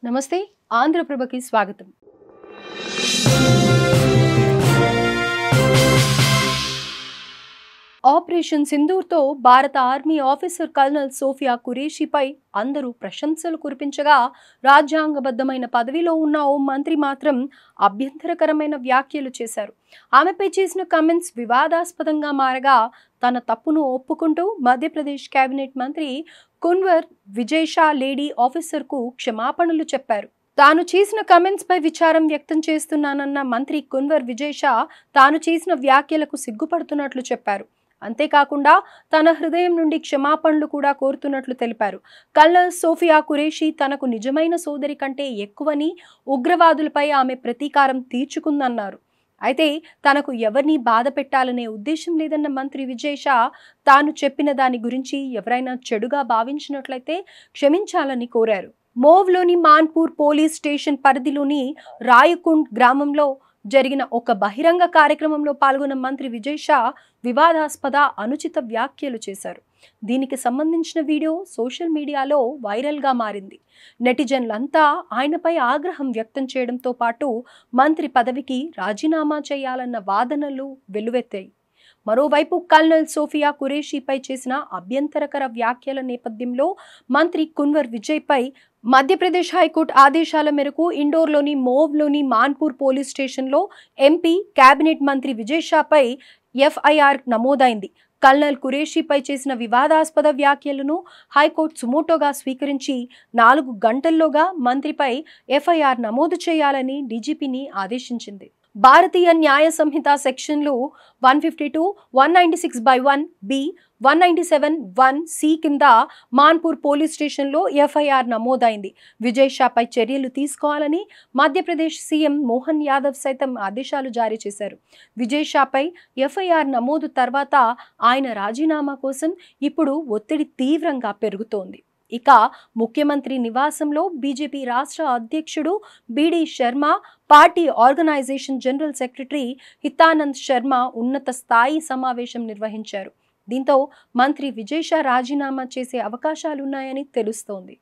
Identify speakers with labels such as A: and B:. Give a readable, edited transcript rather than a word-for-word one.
A: నమస్తే ఆంధ్రప్రభకి స్వాగతం. ఆపరేషన్ సింధూర్తో భారత ఆర్మీ ఆఫీసర్ కల్నల్ సోఫియా ఖురేషీపై అందరూ ప్రశంసలు కురిపించగా, రాజ్యాంగబద్ధమైన పదవిలో ఉన్న ఓ మంత్రి మాత్రం అభ్యంతరకరమైన వ్యాఖ్యలు చేశారు. ఆమెపై చేసిన కామెంట్స్ వివాదాస్పదంగా మారగా, తన తప్పును ఒప్పుకుంటూ మధ్యప్రదేశ్ కేబినెట్ మంత్రి కున్వర్ విజయ్ షా లేడీ ఆఫీసర్కు క్షమాపణలు చెప్పారు. తాను చేసిన కామెంట్స్ పై విచారం వ్యక్తం చేస్తున్నానన్న మంత్రి కున్వర్ విజయ్ షా తాను చేసిన వ్యాఖ్యలకు సిగ్గుపడుతున్నట్లు చెప్పారు. అంతేకాకుండా తన హృదయం నుండి క్షమాపణలు కూడా కోరుతున్నట్లు తెలిపారు. కల్నల్ సోఫియా ఖురేషీ తనకు నిజమైన సోదరి కంటే ఎక్కువని, ఉగ్రవాదులపై ఆమె ప్రతీకారం తీర్చుకుందన్నారు. అయితే తనకు ఎవరిని బాధ పెట్టాలనే ఉద్దేశం లేదన్న మంత్రి విజయ్ షా తాను చెప్పిన దాని గురించి ఎవరైనా చెడుగా భావించినట్లయితే క్షమించాలని కోరారు. మోవ్లోని మాన్పూర్ పోలీస్ స్టేషన్ పరిధిలోని రాయకుండ్ గ్రామంలో జరిగిన ఒక బహిరంగ కార్యక్రమంలో పాల్గొన్న మంత్రి విజయ్ షా వివాదాస్పద అనుచిత వ్యాఖ్యలు చేశారు. దీనికి సంబంధించిన వీడియో సోషల్ మీడియాలో వైరల్గా మారింది. నెటిజన్లంతా ఆయనపై ఆగ్రహం వ్యక్తం చేయడంతో పాటు మంత్రి పదవికి రాజీనామా చేయాలన్న వాదనలు వెల్లువెత్తాయి. మరోవైపు కల్నల్ సోఫియా ఖురేషీపై చేసిన అభ్యంతరకర వ్యాఖ్యల నేపథ్యంలో మంత్రి కున్వర్ విజయ్ పై మధ్యప్రదేశ్ హైకోర్టు ఆదేశాల మేరకు ఇండోర్లోని మోవ్లోని మాన్పూర్ పోలీస్ స్టేషన్లో ఎంపీ, కేబినెట్ మంత్రి విజయ్ షాపై ఎఫ్ఐఆర్ నమోదైంది. కల్నల్ ఖురేషీపై చేసిన వివాదాస్పద వ్యాఖ్యలను హైకోర్టు సుమోటోగా స్వీకరించి 4 గంటల్లోగా మంత్రిపై ఎఫ్ఐఆర్ నమోదు చేయాలని డీజీపీని ఆదేశించింది. భారతీయ న్యాయ సంహిత సెక్షన్లు 152, 196(1) బి, 197(1) కింద మాన్పూర్ పోలీస్ స్టేషన్లో ఎఫ్ఐఆర్ నమోదైంది. విజయ్ షాపై చర్యలు తీసుకోవాలని మధ్యప్రదేశ్ సీఎం మోహన్ యాదవ్ సైతం ఆదేశాలు జారీ చేశారు. విజయ్ షాపై ఎఫ్ఐఆర్ నమోదు తర్వాత ఆయన రాజీనామా కోసం ఇప్పుడు ఒత్తిడి తీవ్రంగా పెరుగుతోంది. ఇక ముఖ్యమంత్రి నివాసంలో బీజేపీ రాష్ట్ర అధ్యక్షుడు BD Sharma, party organisation general secretary Hitanand Sharma ఉన్నత స్థాయి సమావేశం నిర్వహించారు. దీంతో మంత్రి విజయ్ షా రాజీనామా చేసే అవకాశాలున్నాయని తెలుస్తోంది.